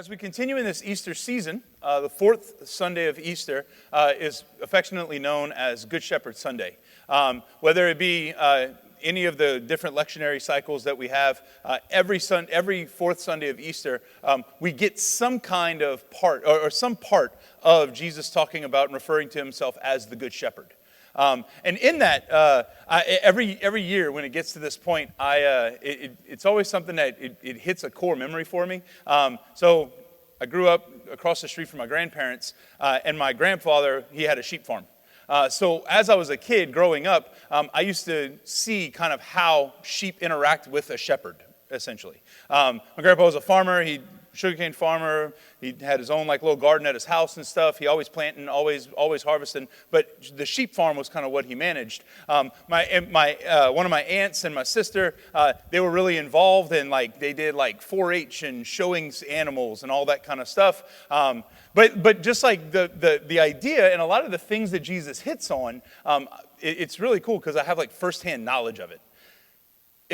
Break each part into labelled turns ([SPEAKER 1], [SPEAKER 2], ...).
[SPEAKER 1] As we continue in this Easter season, the fourth Sunday of Easter is affectionately known as Good Shepherd Sunday. Whether it be any of the different lectionary cycles that we have, every fourth Sunday of Easter, we get some kind of part, or some part of Jesus talking about and referring to himself as the Good Shepherd. And in that, every year when it gets to this point, it's always something that it hits a core memory for me. So I grew up across the street from my grandparents, and my grandfather, he had a sheep farm. So as I was a kid growing up, I used to see kind of how sheep interact with a shepherd, essentially. My grandpa was a farmer. Sugarcane farmer. He had his own little garden at his house and stuff. He always planting, always harvesting. But the sheep farm was kind of what he managed. One of my aunts and my sister, they were really involved in they did 4-H and showing animals and all that kind of stuff. But just the idea and a lot of the things that Jesus hits on, it's really cool because I have firsthand knowledge of it.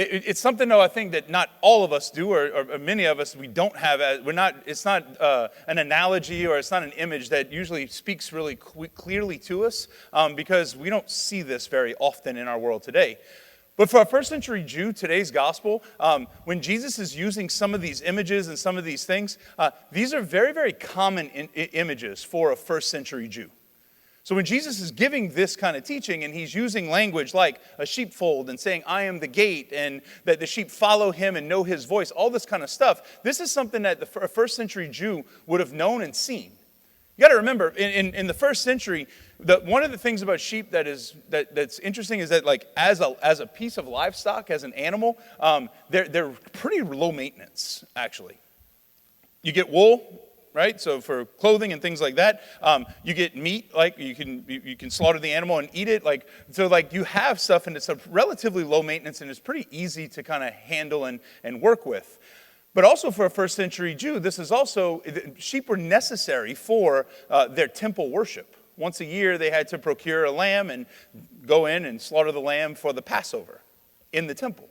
[SPEAKER 1] It's something, though, I think that not all of us do, or many of us, we don't have. It's not an analogy, or it's not an image that usually speaks really clearly to us, because we don't see this very often in our world today. But for a first century Jew, today's gospel, when Jesus is using some of these images and some of these things, these are very, very common images for a first century Jew. So when Jesus is giving this kind of teaching and he's using language like a sheepfold and saying, I am the gate, and that the sheep follow him and know his voice, all this kind of stuff, this is something that a first century Jew would have known and seen. You got to remember, in the first century, one of the things about sheep that's interesting is that as a piece of livestock, as an animal, they're pretty low maintenance, actually. You get wool. Right, so for clothing and things like that, you get meat. You can slaughter the animal and eat it. You have stuff, and it's a relatively low maintenance, and it's pretty easy to kind of handle and work with. But also for a first century Jew, sheep were necessary for their temple worship. Once a year, they had to procure a lamb and go in and slaughter the lamb for the Passover in the temple.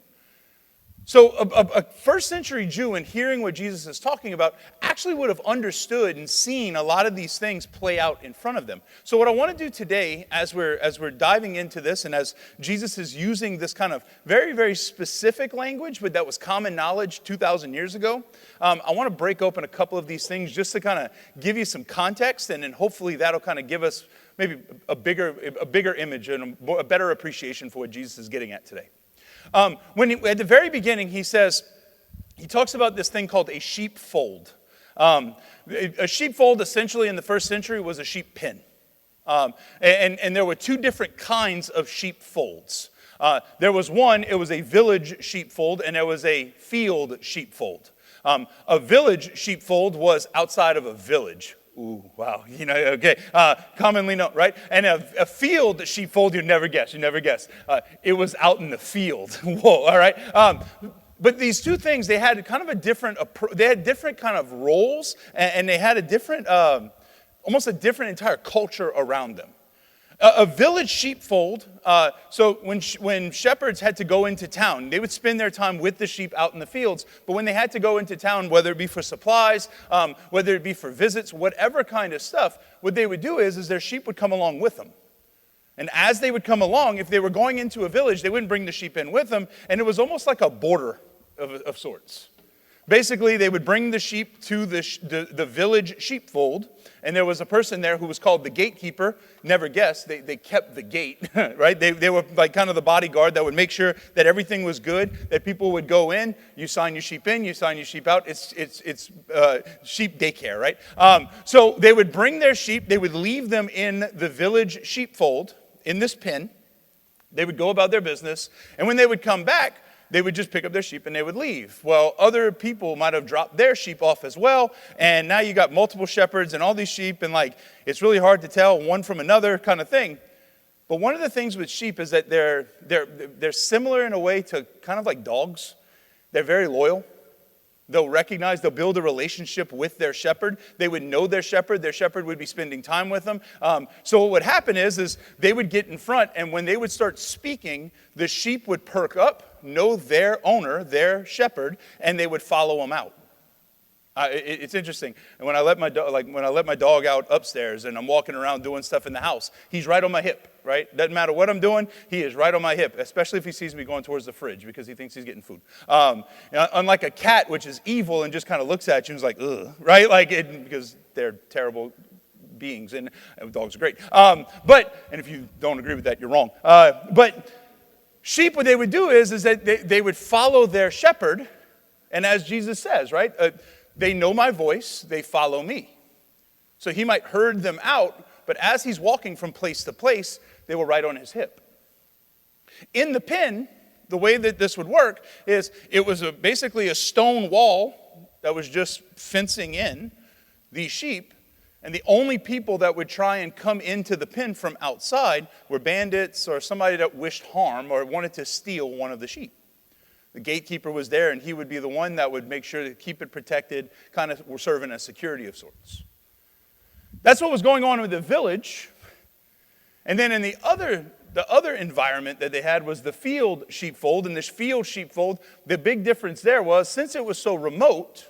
[SPEAKER 1] So a first century Jew, in hearing what Jesus is talking about, actually would have understood and seen a lot of these things play out in front of them. So what I want to do today, as we're diving into this, and as Jesus is using this kind of very, very specific language, but that was common knowledge 2,000 years ago, I want to break open a couple of these things just to kind of give you some context, and then hopefully that'll kind of give us maybe a bigger image and a better appreciation for what Jesus is getting at today. At the very beginning, he talks about this thing called a sheepfold. A sheepfold, essentially, in the first century was a sheep pen. And there were two different kinds of sheepfolds. There was one, it was a village sheepfold, and there was a field sheepfold. A village sheepfold was outside of a village. Ooh, wow, okay, commonly known, right? And a field sheepfold, you'd never guess. It was out in the field. Whoa, all right? But these two things, they had kind of they had different kind of roles, and they had almost a different entire culture around them. A village sheepfold, so when shepherds had to go into town, they would spend their time with the sheep out in the fields, but when they had to go into town, whether it be for supplies, whether it be for visits, whatever kind of stuff, what they would do is their sheep would come along with them. And as they would come along, if they were going into a village, they wouldn't bring the sheep in with them, and it was almost like a border of sorts. Basically, they would bring the sheep to the village sheepfold, and there was a person there who was called the gatekeeper. Never guess, they kept the gate, right? They were kind of the bodyguard that would make sure that everything was good, that people would go in, you sign your sheep in, you sign your sheep out. It's sheep daycare, right? So they would bring their sheep, they would leave them in the village sheepfold, in this pen. They would go about their business, and when they would come back, they would just pick up their sheep and they would leave. Well, other people might have dropped their sheep off as well, and now you got multiple shepherds and all these sheep, and it's really hard to tell one from another kind of thing. But one of the things with sheep is that they're similar in a way to kind of like dogs. They're very loyal. They'll build a relationship with their shepherd. They would know their shepherd. Their shepherd would be spending time with them. So what would happen is they would get in front, and when they would start speaking, the sheep would perk up, know their owner, their shepherd, and they would follow him out. It's interesting. And when I let my dog out upstairs and I'm walking around doing stuff in the house, he's right on my hip, right? Doesn't matter what I'm doing, he is right on my hip, especially if he sees me going towards the fridge because he thinks he's getting food. Unlike a cat, which is evil and just kind of looks at you and is like, ugh, right? Because they're terrible beings, and dogs are great. And if you don't agree with that, you're wrong. But sheep, what they would do is that they would follow their shepherd, and as Jesus says, right? They know my voice, they follow me. So he might herd them out, but as he's walking from place to place, they were right on his hip. In the pen, the way that this would work is it was basically a stone wall that was just fencing in these sheep, and the only people that would try and come into the pen from outside were bandits or somebody that wished harm or wanted to steal one of the sheep. The gatekeeper was there, and he would be the one that would make sure to keep it protected, kind of were serving as security of sorts. That's what was going on with the village. And then in the other environment that they had was the field sheepfold. And this field sheepfold, the big difference there was, since it was so remote,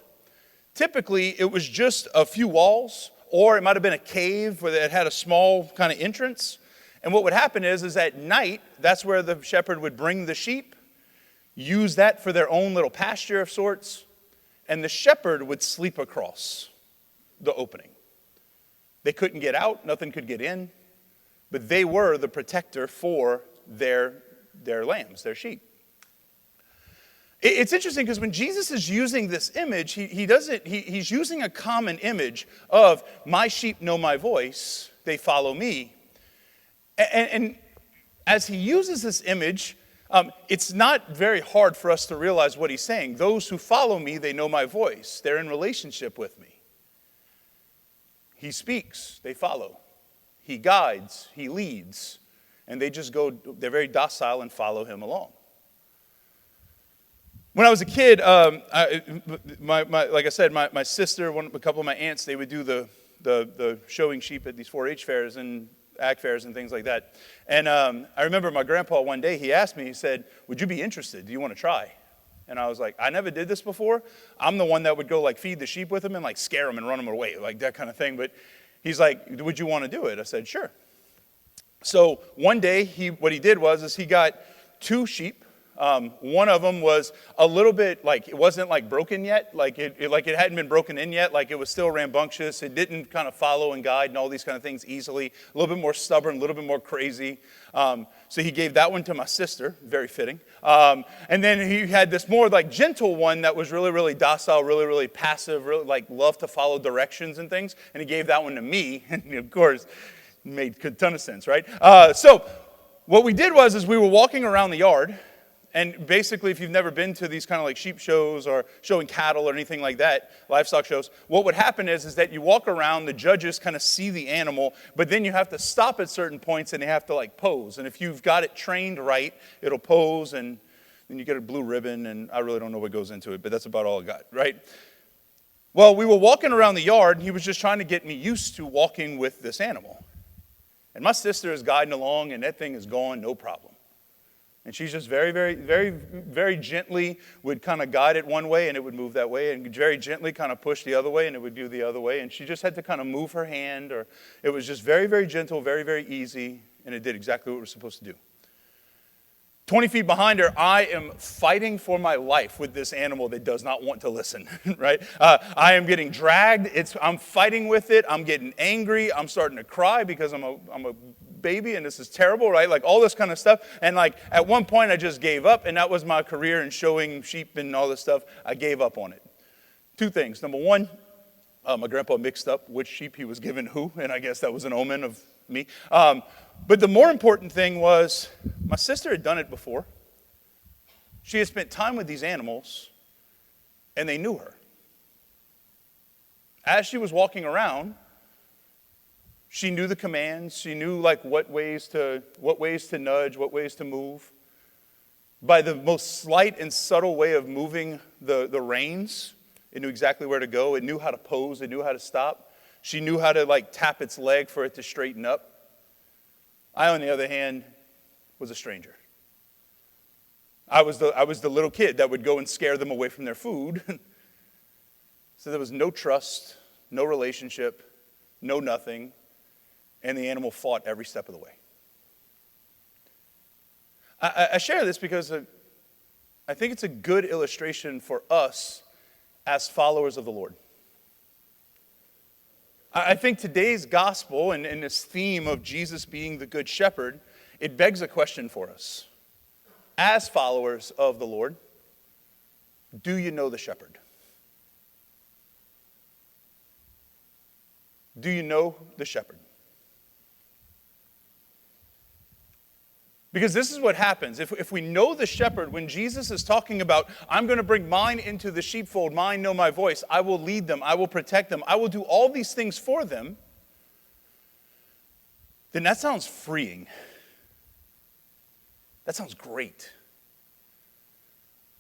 [SPEAKER 1] typically it was just a few walls, or it might have been a cave where it had a small kind of entrance. And what would happen is at night, that's where the shepherd would bring the sheep, use that for their own little pasture of sorts, and the shepherd would sleep across the opening. They couldn't get out, nothing could get in, but they were the protector for their lambs, their sheep. It's interesting because when Jesus is using this image, he's using a common image of my sheep know my voice, they follow me. And as he uses this image, it's not very hard for us to realize what he's saying. Those who follow me, they know my voice. They're in relationship with me. He speaks, they follow. He guides, he leads. And they just go, they're very docile and follow him along. When I was a kid, like I said, my sister, a couple of my aunts, they would do the showing sheep at these 4-H fairs and ag fairs and things like that. And I remember my grandpa one day, he asked me, he said, would you be interested? Do you want to try? And I was like, I never did this before. I'm the one that would go feed the sheep with him and scare them and run them away, that kind of thing. But he's like, would you want to do it? I said, sure. So one day, what he did was he got 2 sheep. One of them was a little bit it wasn't broken yet, it hadn't been broken in yet, it was still rambunctious. It didn't kind of follow and guide and all these kind of things easily. A little bit more stubborn, a little bit more crazy. So he gave that one to my sister, very fitting. And then he had this more gentle one that was really, really docile, really, really passive, really loved to follow directions and things. And he gave that one to me, and of course, made a ton of sense, right? So what we did was we were walking around the yard. And basically, if you've never been to these kind of sheep shows or showing cattle or anything like that, livestock shows, what would happen is that you walk around, the judges kind of see the animal, but then you have to stop at certain points and they have to pose. And if you've got it trained right, it'll pose and then you get a blue ribbon, and I really don't know what goes into it, but that's about all I got, right? Well, we were walking around the yard and he was just trying to get me used to walking with this animal. And my sister is guiding along and that thing is going, no problem. And she's just very, very, very, very gently would kind of guide it one way and it would move that way, and very gently kind of push the other way and it would do the other way. And she just had to kind of move her hand, or it was just very, very gentle, very, very easy, and it did exactly what it was supposed to do. 20 feet behind her, I am fighting for my life with this animal that does not want to listen, right? I am getting dragged. I'm fighting with it. I'm getting angry. I'm starting to cry because I'm a baby and this is terrible, right? All this kind of stuff. And at one point I just gave up, and that was my career in showing sheep and all this stuff. I gave up on it. 2 things. Number 1, my grandpa mixed up which sheep he was giving who, and I guess that was an omen of me. But the more important thing was my sister had done it before. She had spent time with these animals, and they knew her. As she was walking around, she knew the commands. She knew what ways to nudge, what ways to move. By the most slight and subtle way of moving the reins, it knew exactly where to go. It knew how to pose. It knew how to stop. She knew how to tap its leg for it to straighten up. I, on the other hand, was a stranger. I was the little kid that would go and scare them away from their food. So there was no trust, no relationship, no nothing, and the animal fought every step of the way. I share this because I think it's a good illustration for us as followers of the Lord. I think today's gospel and this theme of Jesus being the good shepherd, it begs a question for us. As followers of the Lord, do you know the shepherd? Do you know the shepherd? Because this is what happens. If we know the shepherd, when Jesus is talking about, I'm going to bring mine into the sheepfold, mine know my voice, I will lead them, I will protect them, I will do all these things for them, then that sounds freeing. That sounds great.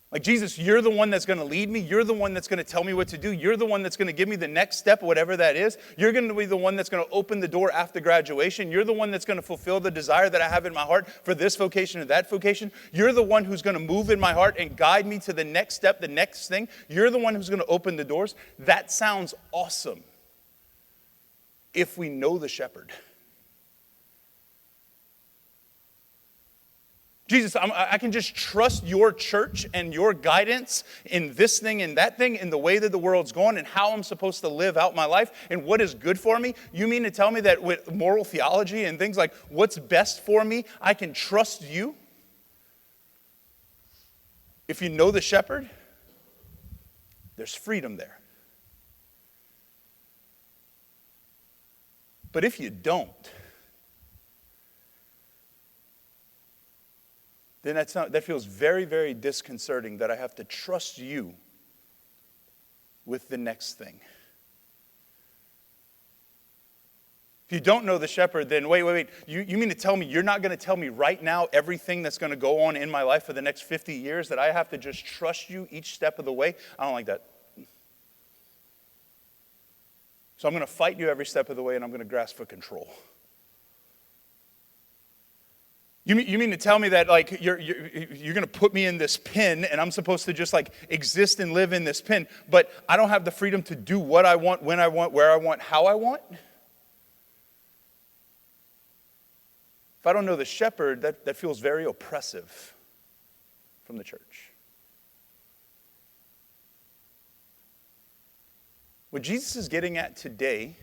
[SPEAKER 1] Like, Jesus, you're the one that's going to lead me. You're the one that's going to tell me what to do. You're the one that's going to give me the next step, whatever that is. You're going to be the one that's going to open the door after graduation. You're the one that's going to fulfill the desire that I have in my heart for this vocation or that vocation. You're the one who's going to move in my heart and guide me to the next step, the next thing. You're the one who's going to open the doors. That sounds awesome if we know the shepherd. Jesus, I can just trust your church and your guidance in this thing and that thing, in the way that the world's going and how I'm supposed to live out my life and what is good for me. You mean to tell me that with moral theology and things like what's best for me, I can trust you? If you know the shepherd, there's freedom there. But if you don't, then that feels very, very disconcerting that I have to trust you with the next thing. If you don't know the shepherd, then wait. You mean to tell me you're not going to tell me right now everything that's going to go on in my life for the next 50 years, that I have to just trust you each step of the way? I don't like that. So I'm going to fight you every step of the way, and I'm going to grasp for control. You mean to tell me that like you're going to put me in this pen and I'm supposed to just like exist and live in this pen, but I don't have the freedom to do what I want, when I want, where I want, how I want? If I don't know the shepherd, that feels very oppressive from the church. What Jesus is getting at today,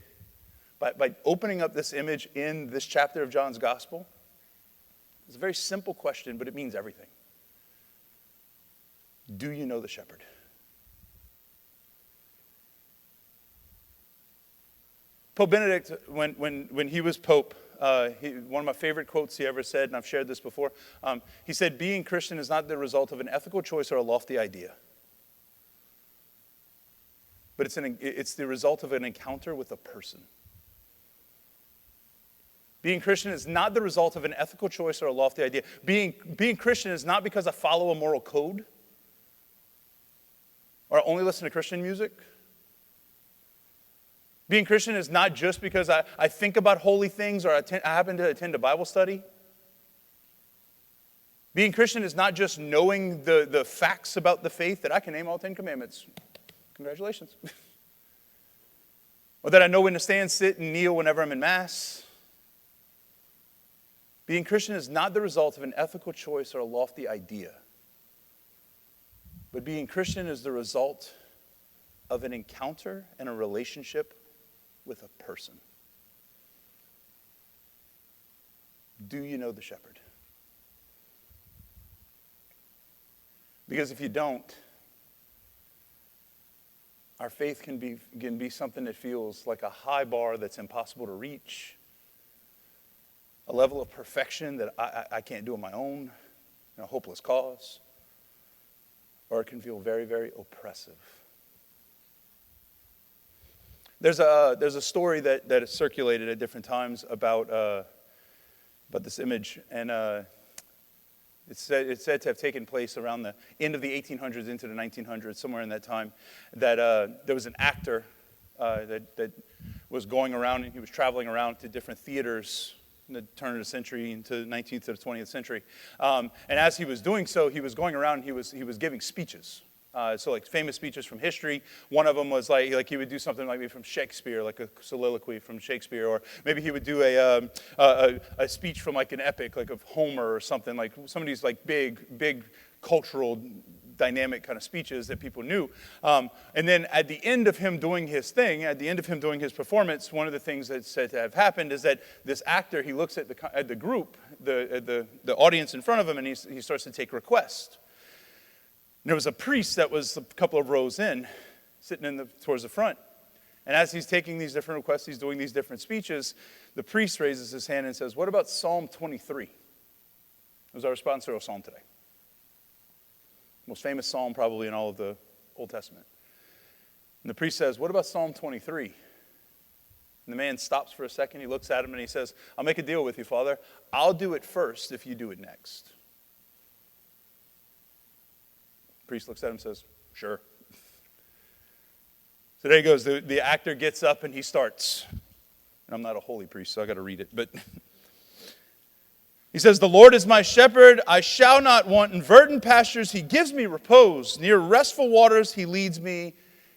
[SPEAKER 1] by opening up this image in this chapter of John's Gospel, it's a very simple question, but it means everything. Do you know the shepherd? Pope Benedict, when he was Pope, one of my favorite quotes he ever said, and I've shared this before, he said, being Christian is not the result of an ethical choice or a lofty idea, but it's the result of an encounter with a person. Being Christian is not the result of an ethical choice or a lofty idea. Being Christian is not because I follow a moral code or I only listen to Christian music. Being Christian is not just because I think about holy things or I happen to attend a Bible study. Being Christian is not just knowing the facts about the faith that I can name all 10 commandments. Congratulations. Or that I know when to stand, sit, and kneel whenever I'm in Mass. Being Christian is not the result of an ethical choice or a lofty idea. But being Christian is the result of an encounter and a relationship with a person. Do you know the shepherd? Because if you don't, our faith can be something that feels like a high bar that's impossible to reach, a level of perfection that I can't do on my own, a hopeless cause, or it can feel very, very oppressive. There's a story that is circulated at different times about this image, and it's said to have taken place around the end of the 1800s into the 1900s, somewhere in that time, that there was an actor that was going around, and he was traveling around to different theaters in the turn of the century into the 19th to the 20th century. And as he was doing so, he was going around and he was giving speeches. So like famous speeches from history. One of them was like he would do something like maybe from Shakespeare, like a soliloquy from Shakespeare, or maybe he would do a speech from like an epic, like of Homer or something, like some of these like big cultural dynamic kind of speeches that people knew. And then at the end of him doing his thing, at the end of him doing his performance, one of the things that's said to have happened is that this actor, he looks at the group, the audience in front of him, and he starts to take requests. And there was a priest that was a couple of rows in, sitting towards the front. And as he's taking these different requests, he's doing these different speeches, the priest raises his hand and says, "What about Psalm 23? It was our sponsor of Psalm today. Most famous psalm probably in all of the Old Testament. And the priest says, "What about Psalm 23? And the man stops for a second, he looks at him and he says, "I'll make a deal with you, Father. I'll do it first if you do it next." The priest looks at him and says, "Sure." So there he goes. The actor gets up and he starts. And I'm not a holy priest, so I got to read it. But he says, "The Lord is my shepherd. I shall not want. In verdant pastures he gives me repose. Near restful waters he leads me.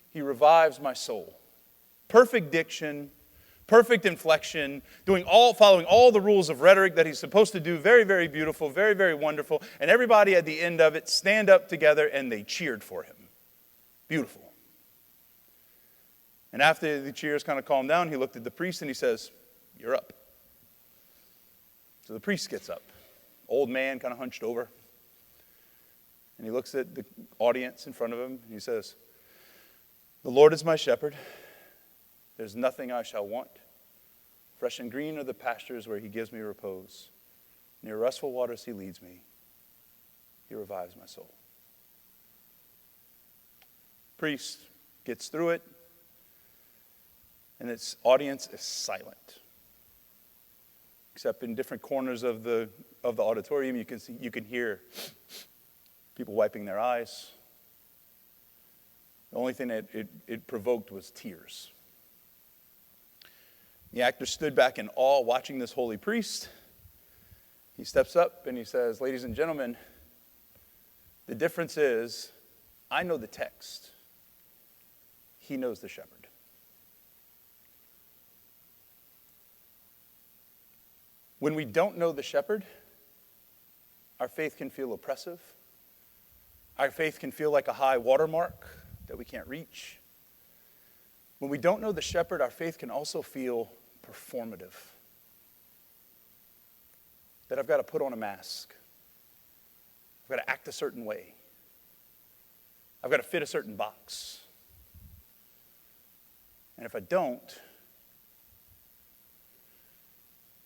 [SPEAKER 1] He revives my soul." Perfect diction, perfect inflection, following all the rules of rhetoric that he's supposed to do. Very, very beautiful, very, very wonderful. And everybody at the end of it stand up together and they cheered for him. Beautiful. And after the cheers kind of calmed down, he looked at the priest and he says, "You're up." So the priest gets up, old man kind of hunched over. And he looks at the audience in front of him and he says, "The Lord is my shepherd. There's nothing I shall want. Fresh and green are the pastures where he gives me repose. Near restful waters he leads me. He revives my soul." Priest gets through it, and its audience is silent. Except in different corners of the auditorium, you can hear people wiping their eyes. The only thing that it provoked was tears. The actor stood back in awe watching this holy priest. He steps up and he says, "Ladies and gentlemen, the difference is I know the text. He knows the shepherd." When we don't know the shepherd, our faith can feel oppressive. Our faith can feel like a high watermark that we can't reach. When we don't know the shepherd, our faith can also feel performative. That I've got to put on a mask. I've got to act a certain way. I've got to fit a certain box. And if I don't,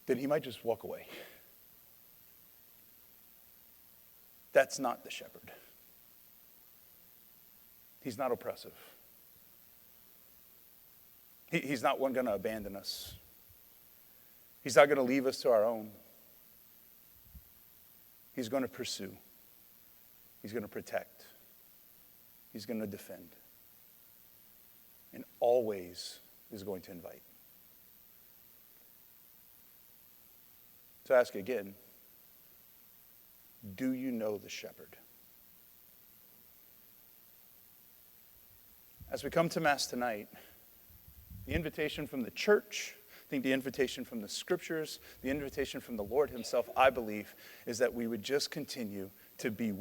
[SPEAKER 1] then he might just walk away. That's not the shepherd. He's not oppressive. He's not one going to abandon us. He's not going to leave us to our own. He's going to pursue. He's going to protect. He's going to defend. And always is going to invite. So I ask again, do you know the shepherd? As we come to Mass tonight, the invitation from the church, I think the invitation from the scriptures, the invitation from the Lord himself, I believe, is that we would just continue to be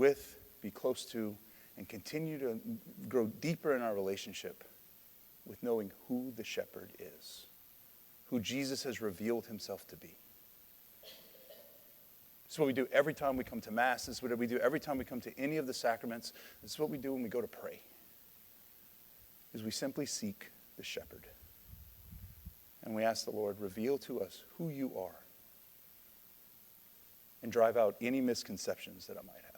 [SPEAKER 1] close to, and continue to grow deeper in our relationship with knowing who the shepherd is, who Jesus has revealed himself to be. This is what we do every time we come to Mass. This is what we do every time we come to any of the sacraments. This is what we do when we go to pray. Is we simply seek the shepherd. And we ask the Lord, reveal to us who you are. And drive out any misconceptions that I might have.